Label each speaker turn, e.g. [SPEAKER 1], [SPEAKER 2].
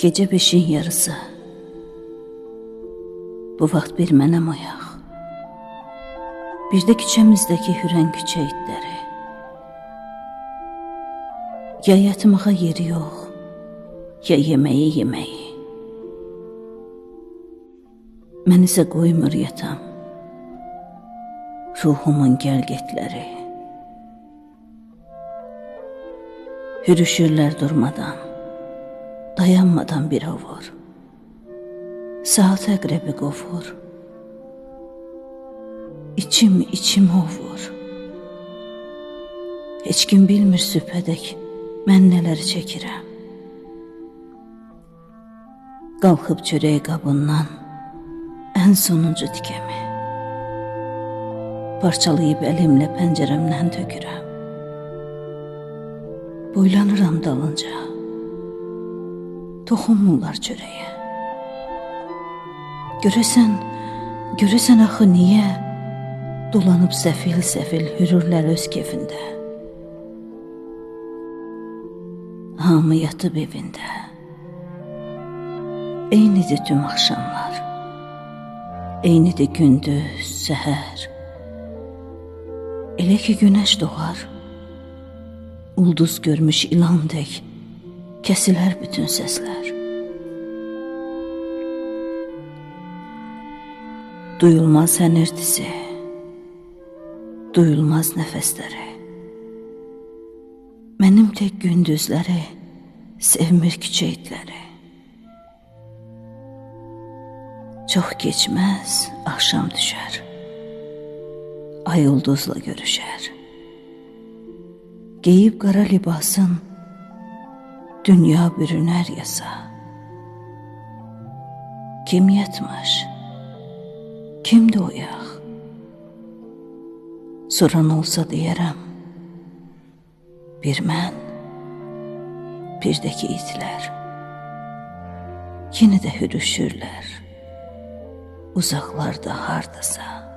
[SPEAKER 1] Gecə 5-in yarısı. Bu vaxt bir mənəm oyaq. Bir də küçəmizdəki hürən küçə itləri. Ya yatmağa yeri yox, ya yeməyi. Mən isə qoymur yatam. Ruhumun gəlgetləri. Hürüşürlər durmadan, dayanmadan bir ovur. Saat əqrəbi qovur. İçim ovur. Heç kim bilmir sübhədək mən nələri çəkirəm. Qalxıb çörək qabından ən sonuncu tikəmi parçalayıb əlimlə pəncərəmdən tökürəm. Boylanıram dalınca, toxunmurlar çörəyə. Görəsən axı niyə dolanıb səfil hürürlər öz kefində? Hamı yatıb evində. Eynidir tüm axşamlar, eynidir gündüz, səhər. Elə ki günəş doğar, ulduz görmüş ilan tək kəsilər bütün səslər. Duyulmaz hənirtisi, duyulmaz nəfəsləri. Mənim tək gündüzləri sevmir küçə itləri. Çox keçməz axşam düşər, ay ulduzla görüşər. Geyib qara libasın, dünya bürünər yasa. Kim yatmış, kim də oyaq? Soran olsa deyərəm, bir mən, bir də ki itlər. Yenə də hürüşürlər, uzaqlarda hardasa.